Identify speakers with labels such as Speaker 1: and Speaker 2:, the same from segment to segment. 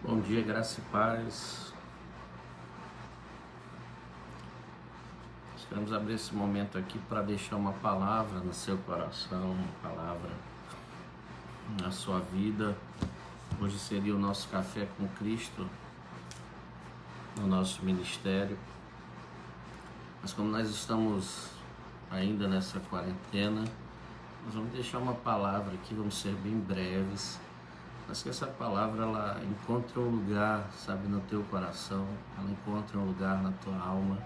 Speaker 1: Bom dia, graça e paz. Nós queremos abrir esse momento aqui para deixar uma palavra no seu coração, uma palavra na sua vida. Hoje seria o nosso café com Cristo no nosso ministério. Mas como nós estamos ainda nessa quarentena, nós vamos deixar uma palavra aqui, vamos ser bem breves. Mas que essa palavra ela encontre um lugar, sabe, no teu coração, ela encontre um lugar na tua alma,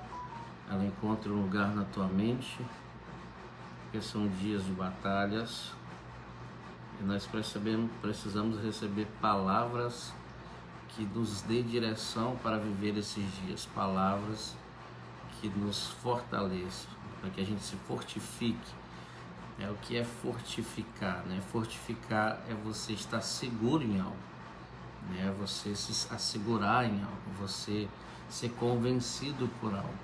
Speaker 1: ela encontre um lugar na tua mente, porque são dias de batalhas e nós precisamos receber palavras que nos dê direção para viver esses dias, palavras que nos fortaleçam, para que a gente se fortifique. O que é fortificar, né? Fortificar é você estar seguro em algo, né? Você se assegurar em algo, você ser convencido por algo.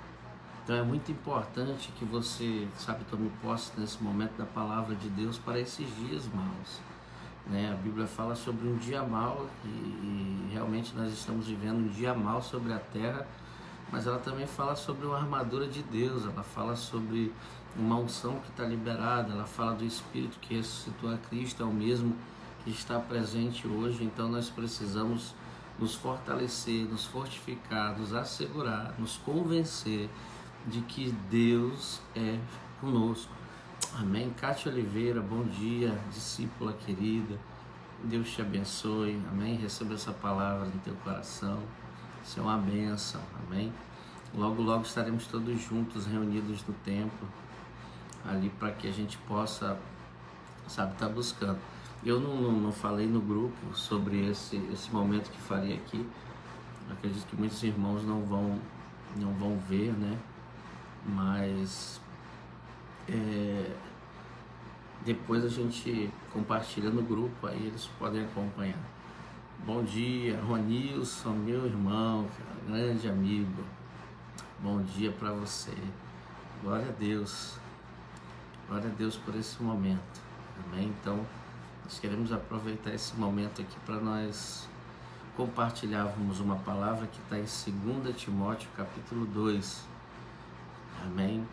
Speaker 1: Então é muito importante que você, sabe, tome posse nesse momento da palavra de Deus para esses dias maus, né? A Bíblia fala sobre um dia mau e realmente nós estamos vivendo um dia mau sobre a terra, mas ela também fala sobre uma armadura de Deus, ela fala sobre uma unção que está liberada, ela fala do Espírito que ressuscitou a Cristo, é o mesmo que está presente hoje. Então nós precisamos nos fortalecer, nos fortificar, nos assegurar, nos convencer de que Deus é conosco. Amém? Cátia Oliveira, bom dia, discípula querida, Deus te abençoe, amém? Receba essa palavra no teu coração, isso é uma bênção, amém? Logo, logo estaremos todos juntos, reunidos no templo, ali para que a gente possa, sabe, estar buscando. Eu não falei no grupo sobre esse momento que faria aqui, acredito que muitos irmãos não vão ver, né? Mas depois a gente compartilha no grupo, aí eles podem acompanhar. Bom dia, Ronilson, meu irmão, cara, grande amigo. Bom dia para você. Glória a Deus. Glória a Deus por esse momento. Amém? Então, nós queremos aproveitar esse momento aqui para nós compartilharmos uma palavra que está em 2 Timóteo, capítulo 2. Amém?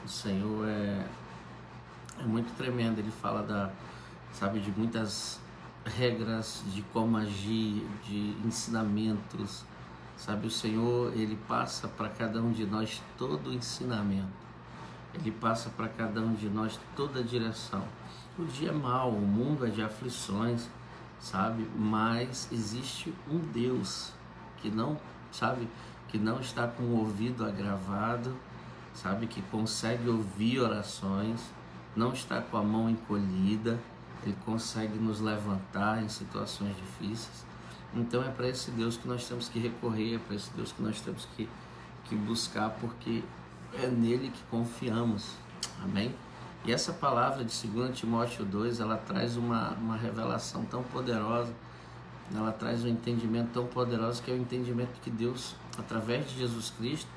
Speaker 1: O Senhor é muito tremendo. Ele fala de muitas regras de como agir, de ensinamentos. Sabe, o Senhor, Ele passa para cada um de nós todo o ensinamento. Ele passa para cada um de nós toda a direção. O dia é mau, o mundo é de aflições, sabe? Mas existe um Deus que não, sabe, que não está com o ouvido agravado, sabe, que consegue ouvir orações, não está com a mão encolhida, Ele consegue nos levantar em situações difíceis. Então é para esse Deus que nós temos que recorrer, é para esse Deus que nós temos que buscar, porque é nele que confiamos, amém? E essa palavra de 2 Timóteo 2, ela traz uma revelação tão poderosa, ela traz um entendimento tão poderoso, que é o entendimento que Deus, através de Jesus Cristo,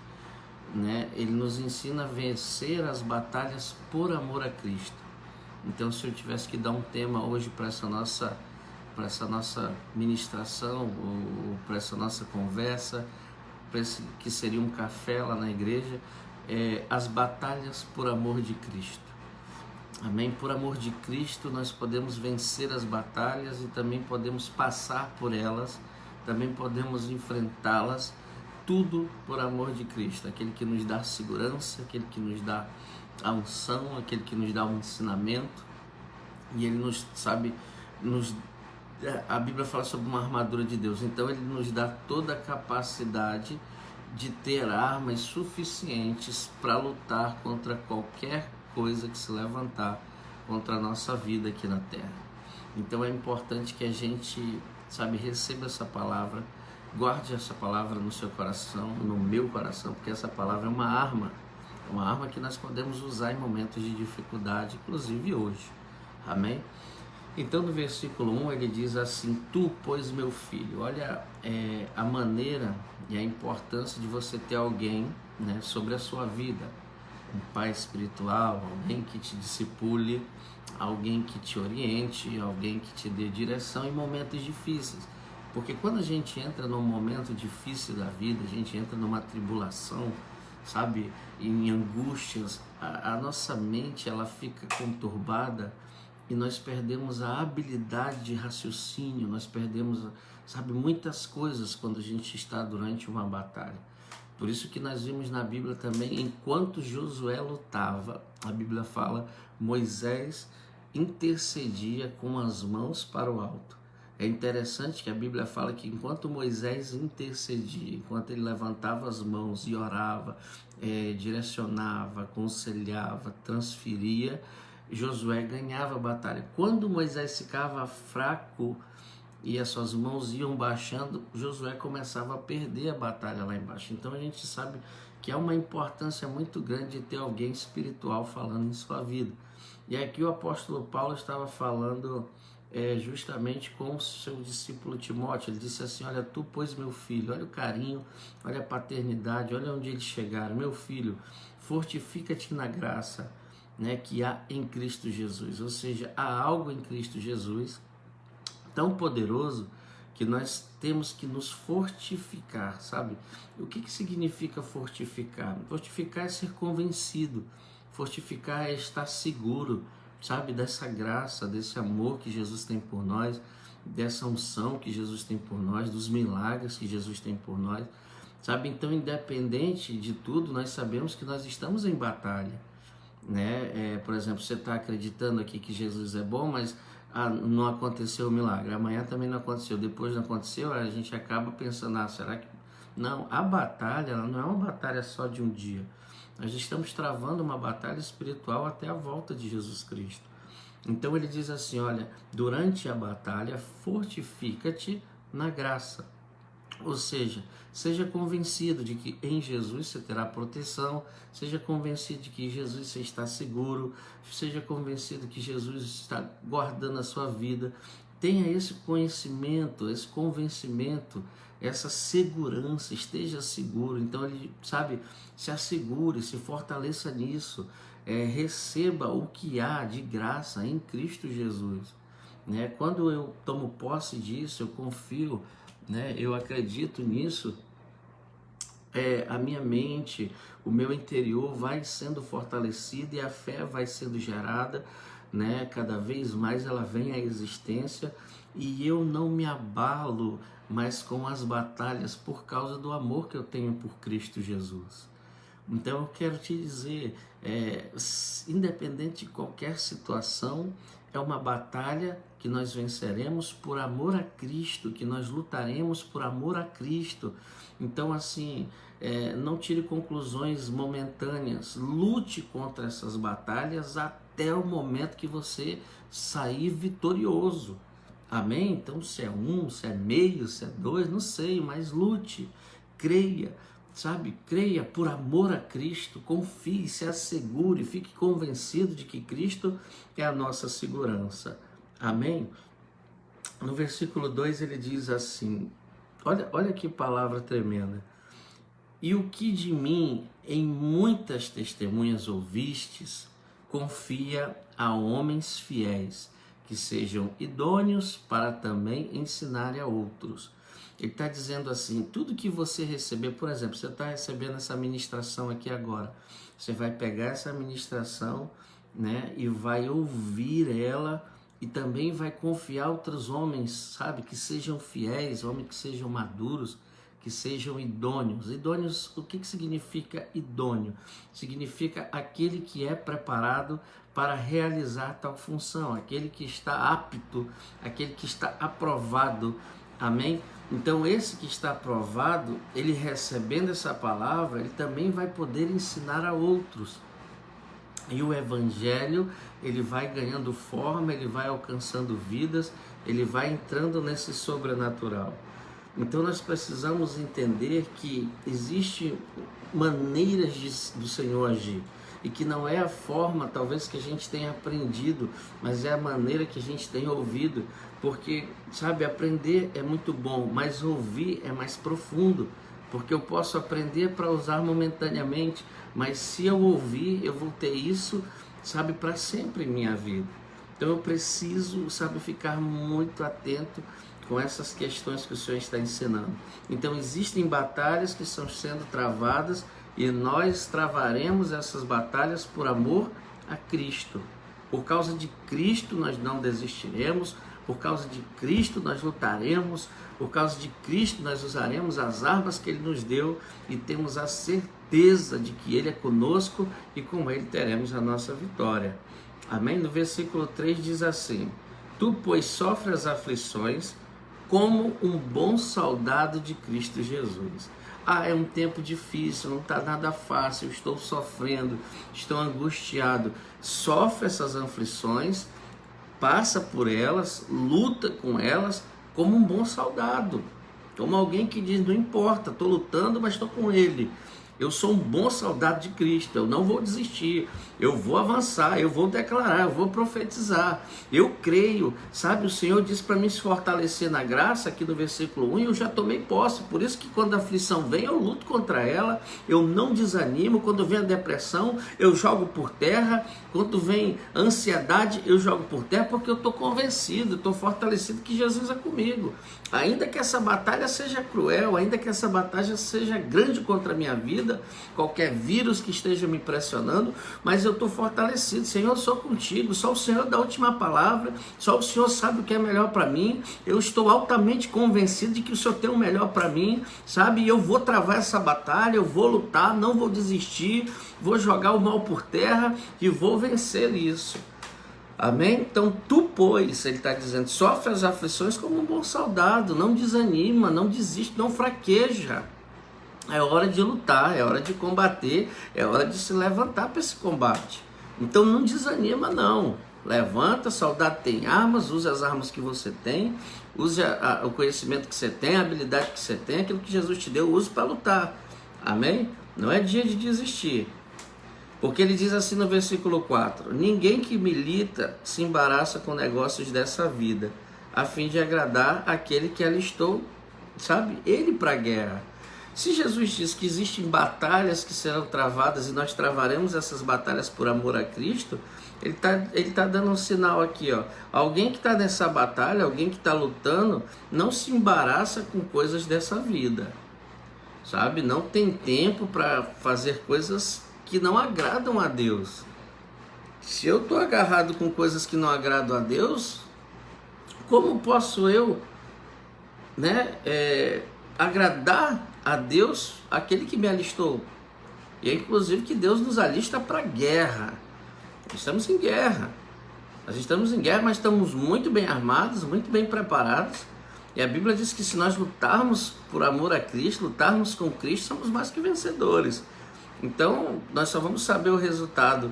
Speaker 1: né, Ele nos ensina a vencer as batalhas por amor a Cristo. Então, se eu tivesse que dar um tema hoje para essa nossa ministração, ou para essa nossa conversa, para esse que seria um café lá na igreja, as batalhas por amor de Cristo. Amém? Por amor de Cristo nós podemos vencer as batalhas e também podemos passar por elas, também podemos enfrentá-las, tudo por amor de Cristo, aquele que nos dá segurança, aquele que nos dá a unção, aquele que nos dá um ensinamento, e Ele a Bíblia fala sobre uma armadura de Deus, então Ele nos dá toda a capacidade de ter armas suficientes para lutar contra qualquer coisa que se levantar contra a nossa vida aqui na terra. Então é importante que a gente, receba essa palavra, guarde essa palavra no seu coração, no meu coração, porque essa palavra é uma arma que nós podemos usar em momentos de dificuldade, inclusive hoje. Amém? Então no versículo 1 ele diz assim: tu, pois, meu filho. Olha a maneira e a importância de você ter alguém, né, sobre a sua vida, um pai espiritual, alguém que te discipule, alguém que te oriente, alguém que te dê direção em momentos difíceis. Porque quando a gente entra num momento difícil da vida, a gente entra numa tribulação, sabe, em angústias, a nossa mente ela fica conturbada e nós perdemos a habilidade de raciocínio, nós perdemos, sabe, muitas coisas quando a gente está durante uma batalha. Por isso que nós vimos na Bíblia também, enquanto Josué lutava, a Bíblia fala, Moisés intercedia com as mãos para o alto. É interessante que a Bíblia fala que enquanto Moisés intercedia, enquanto ele levantava as mãos e orava, direcionava, aconselhava, transferia, Josué ganhava a batalha. Quando Moisés ficava fraco e as suas mãos iam baixando, Josué começava a perder a batalha lá embaixo. Então a gente sabe que há uma importância muito grande de ter alguém espiritual falando em sua vida. E aqui o apóstolo Paulo estava falando justamente com o seu discípulo Timóteo. Ele disse assim: olha, tu, pois, meu filho, olha o carinho, olha a paternidade, olha onde eles chegaram. Meu filho, fortifica-te na graça, né, que há em Cristo Jesus. Ou seja, há algo em Cristo Jesus tão poderoso que nós temos que nos fortificar, sabe? O que significa fortificar? Fortificar é ser convencido, fortificar é estar seguro, sabe, dessa graça, desse amor que Jesus tem por nós, dessa unção que Jesus tem por nós, dos milagres que Jesus tem por nós, sabe? Então, independente de tudo, nós sabemos que nós estamos em batalha, né? Por exemplo, você está acreditando aqui que Jesus é bom, mas não aconteceu o milagre, amanhã também não aconteceu, depois não aconteceu, a gente acaba pensando, será que... Não, a batalha ela não é uma batalha só de um dia. Nós estamos travando uma batalha espiritual até a volta de Jesus Cristo. Então ele diz assim, olha, durante a batalha, fortifica-te na graça. Ou seja, seja convencido de que em Jesus você terá proteção, seja convencido de que em Jesus você está seguro, seja convencido que Jesus está guardando a sua vida. Tenha esse conhecimento, esse convencimento, essa segurança, esteja seguro. Então ele, sabe, se assegure, se fortaleça nisso, receba o que há de graça em Cristo Jesus, né? Quando eu tomo posse disso, eu confio, né? Eu acredito nisso, a minha mente, o meu interior vai sendo fortalecido e a fé vai sendo gerada, né? Cada vez mais ela vem à existência e eu não me abalo mais com as batalhas por causa do amor que eu tenho por Cristo Jesus. Então eu quero te dizer, independente de qualquer situação, é uma batalha que nós venceremos por amor a Cristo, que nós lutaremos por amor a Cristo. Então assim, não tire conclusões momentâneas, lute contra essas batalhas até o momento que você sair vitorioso. Amém? Então se é 1, se é meio, se é 2, não sei, mas lute, creia, sabe? Creia por amor a Cristo, confie, se assegure, fique convencido de que Cristo é a nossa segurança. Amém? No versículo 2 ele diz assim, olha que palavra tremenda. E o que de mim em muitas testemunhas ouvistes, confia a homens fiéis, que sejam idôneos para também ensinarem a outros. Ele está dizendo assim, tudo que você receber, por exemplo, você está recebendo essa ministração aqui agora, você vai pegar essa ministração, né, e vai ouvir ela e também vai confiar a outros homens, sabe, que sejam fiéis, homens que sejam maduros, que sejam idôneos. Idôneos, o que significa idôneo? Significa aquele que é preparado para realizar tal função, aquele que está apto, aquele que está aprovado. Amém? Então esse que está aprovado, ele recebendo essa palavra, ele também vai poder ensinar a outros. E o evangelho, ele vai ganhando forma, ele vai alcançando vidas, ele vai entrando nesse sobrenatural. Então nós precisamos entender que existe maneiras do Senhor agir e que não é a forma talvez que a gente tenha aprendido, mas é a maneira que a gente tem ouvido, porque, sabe, aprender é muito bom, mas ouvir é mais profundo, porque eu posso aprender para usar momentaneamente, mas se eu ouvir, eu vou ter isso, sabe, para sempre em minha vida. Então eu preciso, sabe, ficar muito atento com essas questões que o Senhor está ensinando. Então existem batalhas que estão sendo travadas e nós travaremos essas batalhas por amor a Cristo. Por causa de Cristo nós não desistiremos, por causa de Cristo nós lutaremos, por causa de Cristo nós usaremos as armas que Ele nos deu e temos a certeza de que Ele é conosco e com Ele teremos a nossa vitória. Amém? No versículo 3 diz assim: Tu, pois, sofres as aflições como um bom soldado de Cristo Jesus. É um tempo difícil, não está nada fácil, estou sofrendo, estou angustiado. Sofre essas aflições, passa por elas, luta com elas como um bom soldado. Como alguém que diz, não importa, estou lutando, mas estou com Ele. Eu sou um bom soldado de Cristo, eu não vou desistir, eu vou avançar, eu vou declarar, eu vou profetizar, eu creio, sabe, o Senhor disse para mim se fortalecer na graça, aqui no versículo 1, e eu já tomei posse, por isso que quando a aflição vem, eu luto contra ela, eu não desanimo, quando vem a depressão, eu jogo por terra, quando vem a ansiedade, eu jogo por terra, porque eu estou convencido, estou fortalecido que Jesus é comigo, ainda que essa batalha seja cruel, ainda que essa batalha seja grande contra a minha vida, qualquer vírus que esteja me pressionando, mas eu estou fortalecido. Senhor, eu sou contigo, só o Senhor dá a última palavra, só o Senhor sabe o que é melhor para mim, eu estou altamente convencido de que o Senhor tem o melhor para mim, sabe, e eu vou travar essa batalha, eu vou lutar, não vou desistir, vou jogar o mal por terra e vou vencer isso. Amém? Então tu, pois, ele está dizendo, sofre as aflições como um bom soldado, não desanima, não desiste, não fraqueja. É hora de lutar, é hora de combater, é hora de se levantar para esse combate. Então não desanima não, levanta, soldado tem armas, use as armas que você tem, use o conhecimento que você tem, a habilidade que você tem, aquilo que Jesus te deu, use para lutar. Amém? Não é dia de desistir. Porque ele diz assim no versículo 4, ninguém que milita se embaraça com negócios dessa vida, a fim de agradar aquele que alistou, sabe, ele para a guerra. Se Jesus diz que existem batalhas que serão travadas e nós travaremos essas batalhas por amor a Cristo, ele tá dando um sinal aqui, ó. Alguém que está nessa batalha, alguém que está lutando, não se embaraça com coisas dessa vida, sabe? Não tem tempo para fazer coisas que não agradam a Deus. Se eu estou agarrado com coisas que não agradam a Deus, como posso eu, agradar a Deus, aquele que me alistou? E é inclusive que Deus nos alista para a guerra. Estamos em guerra. Nós estamos em guerra, mas estamos muito bem armados, muito bem preparados. E a Bíblia diz que se nós lutarmos por amor a Cristo, lutarmos com Cristo, somos mais que vencedores. Então, nós só vamos saber o resultado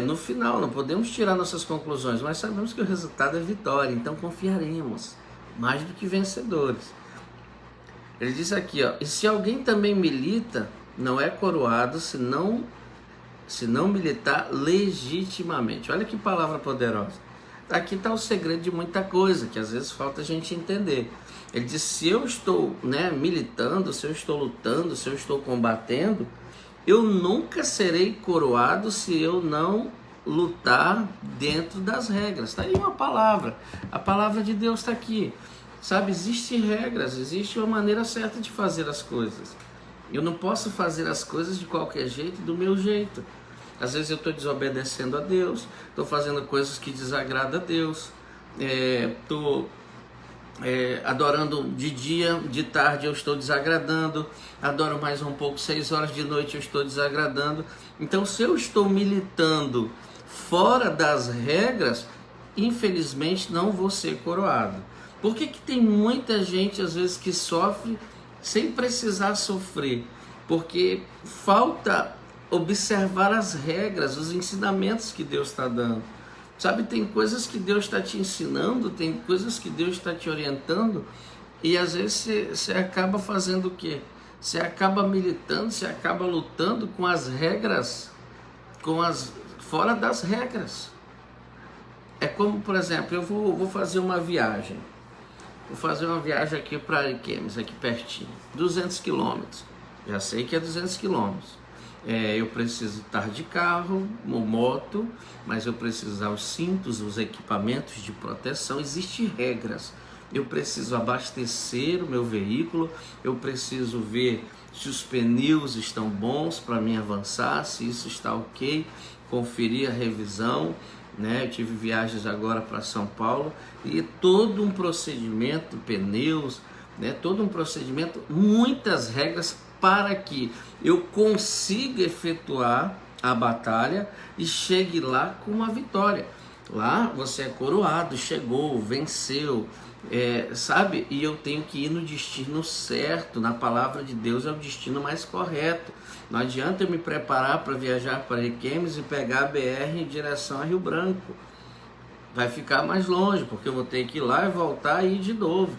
Speaker 1: no final, não podemos tirar nossas conclusões, mas sabemos que o resultado é vitória, então confiaremos, mais do que vencedores. Ele diz aqui, ó, e se alguém também milita, não é coroado se não militar legitimamente. Olha que palavra poderosa. Aqui está o segredo de muita coisa, que às vezes falta a gente entender. Ele diz, se eu estou militando, se eu estou lutando, se eu estou combatendo, eu nunca serei coroado se eu não lutar dentro das regras. Está aí uma palavra, a palavra de Deus está aqui. Sabe, existem regras, existe uma maneira certa de fazer as coisas. Eu não posso fazer as coisas de qualquer jeito, do meu jeito. Às vezes eu estou desobedecendo a Deus, estou fazendo coisas que desagradam a Deus, estou adorando de dia, de tarde eu estou desagradando, adoro mais um pouco, 6 horas de noite eu estou desagradando. Então, se eu estou militando fora das regras, infelizmente não vou ser coroado. Por que tem muita gente às vezes que sofre sem precisar sofrer? Porque falta observar as regras, os ensinamentos que Deus está dando. Sabe, tem coisas que Deus está te ensinando, tem coisas que Deus está te orientando, e às vezes você acaba fazendo o quê? Você acaba militando, você acaba lutando com as regras, fora das regras. É como, por exemplo, eu vou fazer uma viagem. Vou fazer uma viagem aqui para Ariquemes, aqui pertinho, 200 quilômetros. Já sei que é 200 quilômetros. Eu preciso estar de carro, moto, mas eu preciso usar os cintos, os equipamentos de proteção. Existem regras eu preciso abastecer o meu veículo, eu preciso ver se os pneus estão bons para mim avançar, se isso está ok, conferir a revisão, né? Eu tive viagens agora para São Paulo e todo um procedimento, pneus, né? Todo um procedimento, muitas regras para que eu consiga efetuar a batalha e chegue lá com uma vitória. Lá você é coroado, chegou, venceu, sabe? E eu tenho que ir no destino certo. Na palavra de Deus é o destino mais correto. Não adianta eu me preparar para viajar para Requemes e pegar a BR em direção a Rio Branco. Vai ficar mais longe, porque eu vou ter que ir lá e voltar e ir de novo.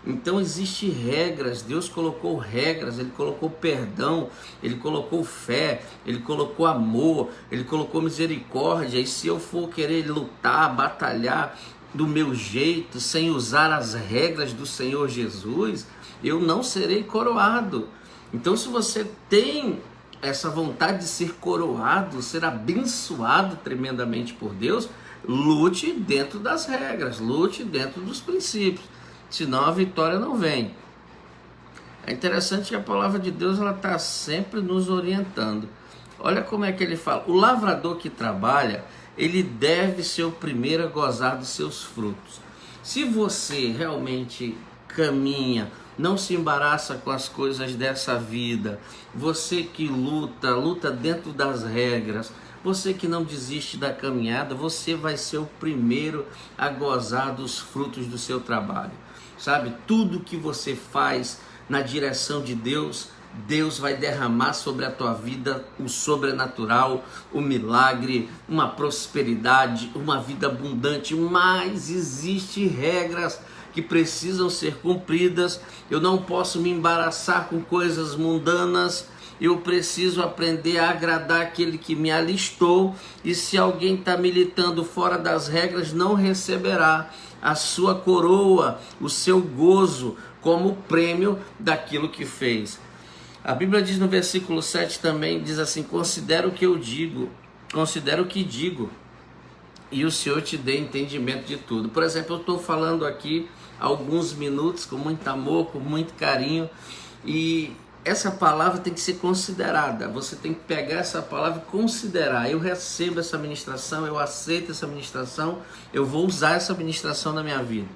Speaker 1: Então existem regras, Deus colocou regras, Ele colocou perdão, Ele colocou fé, Ele colocou amor, Ele colocou misericórdia. E se eu for querer lutar, batalhar do meu jeito, sem usar as regras do Senhor Jesus, eu não serei coroado. Então se você tem essa vontade de ser coroado, ser abençoado tremendamente por Deus, lute dentro das regras, lute dentro dos princípios. Senão a vitória não vem. É interessante que a palavra de Deus está sempre nos orientando. Olha como é que ele fala. O lavrador que trabalha, ele deve ser o primeiro a gozar dos seus frutos. Se você realmente caminha, não se embaraça com as coisas dessa vida, você que luta dentro das regras, você que não desiste da caminhada, você vai ser o primeiro a gozar dos frutos do seu trabalho. Sabe, tudo que você faz na direção de Deus, Deus vai derramar sobre a tua vida o sobrenatural, o milagre, uma prosperidade, uma vida abundante. Mas existem regras que precisam ser cumpridas. Eu não posso me embaraçar com coisas mundanas. Eu preciso aprender a agradar aquele que me alistou. E se alguém está militando fora das regras, não receberá a sua coroa, o seu gozo, como prêmio daquilo que fez. A Bíblia diz no versículo 7 também, diz assim: considera o que eu digo, considera o que digo, e o Senhor te dê entendimento de tudo. Por exemplo, eu estou falando aqui há alguns minutos, com muito amor, com muito carinho, e essa palavra tem que ser considerada. Você tem que pegar essa palavra e considerar. Eu recebo essa ministração, eu aceito essa ministração, eu vou usar essa ministração na minha vida.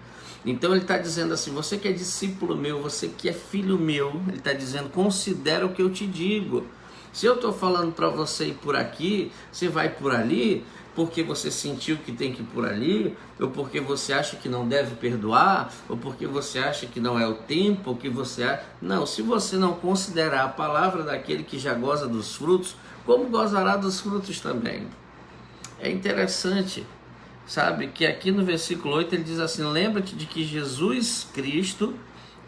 Speaker 1: Então ele está dizendo assim: você que é discípulo meu, você que é filho meu, ele está dizendo: considera o que eu te digo. Se eu estou falando para você ir por aqui, você vai por ali, porque você sentiu que tem que ir por ali, ou porque você acha que não deve perdoar, ou porque você acha que não é o tempo, ou que você... Não, se você não considerar a palavra daquele que já goza dos frutos, como gozará dos frutos também? É interessante, sabe, que aqui no versículo 8 ele diz assim: lembra-te de que Jesus Cristo,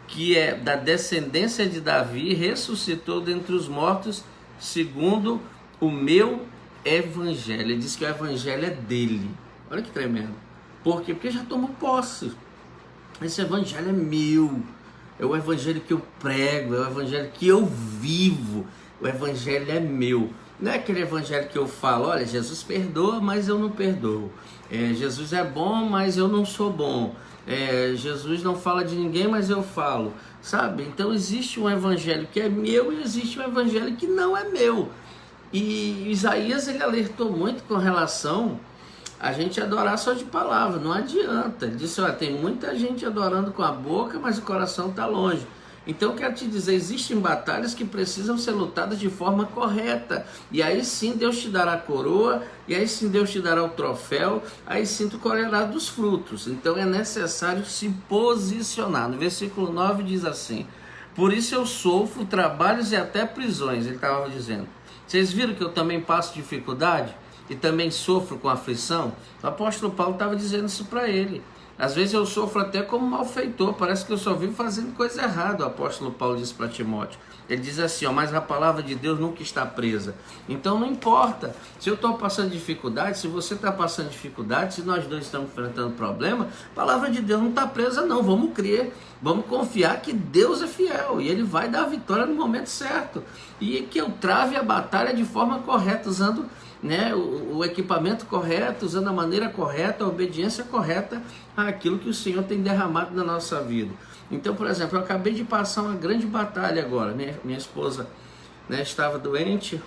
Speaker 1: que é da descendência de Davi, ressuscitou dentre os mortos segundo o meu evangelho. Ele diz que o evangelho é dele. Olha que tremendo. Por quê? Porque já tomou posse. Esse evangelho é meu. É o evangelho que eu prego, é o evangelho que eu vivo. O evangelho é meu. Não é aquele evangelho que eu falo: olha, Jesus perdoa, mas eu não perdoo. Jesus é bom, mas eu não sou bom. Jesus não fala de ninguém, mas eu falo. Sabe? Então existe um evangelho que é meu e existe um evangelho que não é meu. E Isaías, ele alertou muito com relação a gente adorar só de palavra. Não adianta. Ele disse: olha, tem muita gente adorando com a boca, mas o coração está longe. Então eu quero te dizer, existem batalhas que precisam ser lutadas de forma correta. E aí sim Deus te dará a coroa, e aí sim Deus te dará o troféu, aí sim tu colherás dos frutos. Então é necessário se posicionar. No versículo 9 diz assim: por isso eu sofro trabalhos e até prisões. Ele estava dizendo. Vocês viram que eu também passo dificuldade e também sofro com aflição? O apóstolo Paulo estava dizendo isso para ele. Às vezes eu sofro até como malfeitor, parece que eu só vivo fazendo coisa errada. O apóstolo Paulo disse para Timóteo. Ele diz assim: mas a palavra de Deus nunca está presa. Então não importa se eu estou passando dificuldade, se você está passando dificuldade, se nós dois estamos enfrentando problema, a palavra de Deus não está presa não. Vamos crer, vamos confiar que Deus é fiel e Ele vai dar a vitória no momento certo. E que eu trave a batalha de forma correta, usando né, o equipamento correto, usando a maneira correta, a obediência correta àquilo que o Senhor tem derramado na nossa vida. Então, por exemplo, eu acabei de passar uma grande batalha agora. Minha esposa, né, estava doente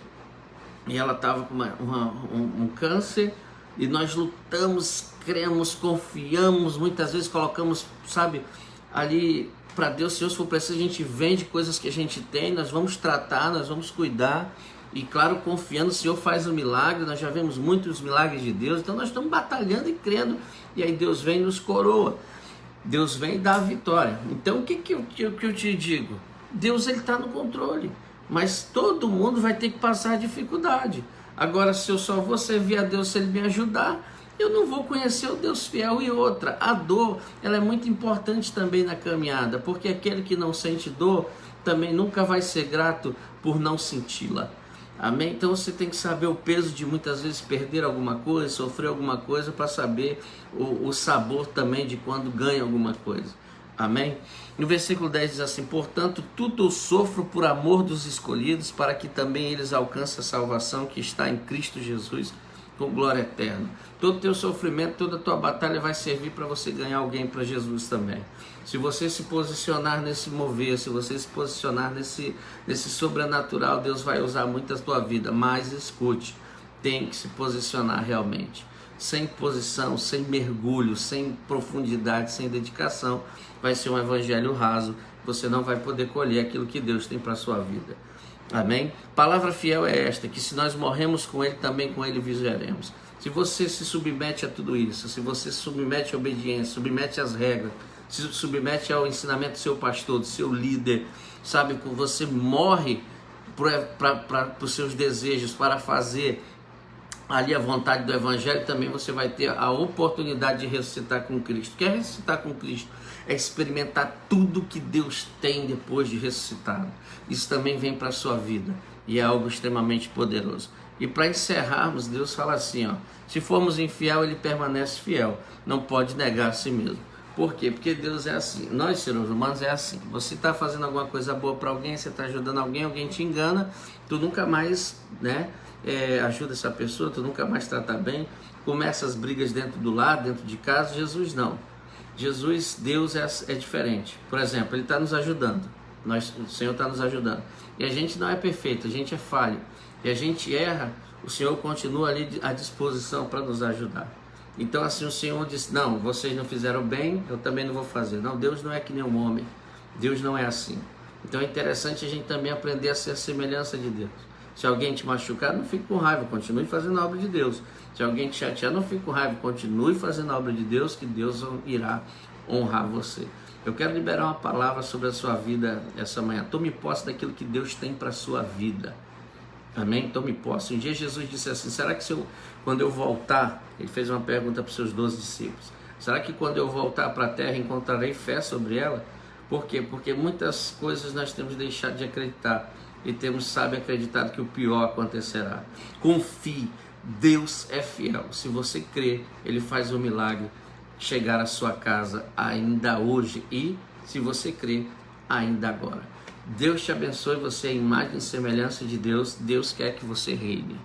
Speaker 1: e ela estava com um câncer, e nós lutamos, cremos, confiamos, muitas vezes colocamos, sabe, ali para Deus, Senhor, se for preciso, a gente vende coisas que a gente tem, nós vamos tratar, nós vamos cuidar, e claro, confiando, o Senhor faz um milagre, nós já vemos muitos milagres de Deus, então nós estamos batalhando e crendo, e aí Deus vem e nos coroa, Deus vem e dá a vitória. Então o que eu te digo? Deus, ele está no controle, mas todo mundo vai ter que passar dificuldade. Agora, se eu só vou servir a Deus se Ele me ajudar, eu não vou conhecer o Deus fiel. E outra, a dor, ela é muito importante também na caminhada, porque aquele que não sente dor, também nunca vai ser grato por não senti-la. Amém? Então você tem que saber o peso de muitas vezes perder alguma coisa, sofrer alguma coisa, para saber o sabor também de quando ganha alguma coisa. Amém? No versículo 10 diz assim: portanto, tudo eu sofro por amor dos escolhidos, para que também eles alcancem a salvação que está em Cristo Jesus, com glória eterna. Todo o teu sofrimento, toda a tua batalha vai servir para você ganhar alguém para Jesus também. Se você se posicionar nesse mover, se você se posicionar nesse sobrenatural, Deus vai usar muito a tua vida. Mas escute, tem que se posicionar realmente. Sem posição, sem mergulho, sem profundidade, sem dedicação, vai ser um evangelho raso. Você não vai poder colher aquilo que Deus tem para a sua vida. Amém? Palavra fiel é esta, que se nós morremos com Ele, também com Ele viveremos. Se você se submete a tudo isso, se você se submete à obediência, submete às regras, se submete ao ensinamento do seu pastor, do seu líder, sabe, que você morre para os seus desejos, para fazer ali a vontade do Evangelho, também você vai ter a oportunidade de ressuscitar com Cristo. Quer ressuscitar com Cristo? É experimentar tudo que Deus tem depois de ressuscitado. Isso também vem para a sua vida e é algo extremamente poderoso. E para encerrarmos, Deus fala assim, ó: se formos infiel, Ele permanece fiel, não pode negar a si mesmo. Por quê? Porque Deus é assim, nós seres humanos é assim. Você está fazendo alguma coisa boa para alguém, você está ajudando alguém, alguém te engana, tu nunca mais, né, ajuda essa pessoa, tu nunca mais trata bem, começa as brigas dentro do lar, dentro de casa. Jesus não. Jesus, Deus é diferente. Por exemplo, Ele está nos ajudando, o Senhor está nos ajudando, e a gente não é perfeito, a gente é falho, e a gente erra, o Senhor continua ali à disposição para nos ajudar. Então assim, o Senhor disse: não, vocês não fizeram bem, eu também não vou fazer. Não, Deus não é que nem um homem, Deus não é assim. Então é interessante a gente também aprender a ser a semelhança de Deus. Se alguém te machucar, não fique com raiva, continue fazendo a obra de Deus. Se alguém te chatear, não fique com raiva, continue fazendo a obra de Deus, que Deus irá honrar você. Eu quero liberar uma palavra sobre a sua vida essa manhã. Tome posse daquilo que Deus tem para a sua vida. Amém? Tome posse. Um dia Jesus disse assim: será que quando eu voltar, ele fez uma pergunta para os seus 12 discípulos, será que quando eu voltar para a terra encontrarei fé sobre ela? Por quê? Porque muitas coisas nós temos deixado de acreditar e temos, sabe, acreditado que o pior acontecerá. Confie, Deus é fiel. Se você crer, Ele faz um milagre chegar à sua casa ainda hoje, e se você crer, ainda agora. Deus te abençoe, você é a imagem e semelhança de Deus. Deus quer que você reine.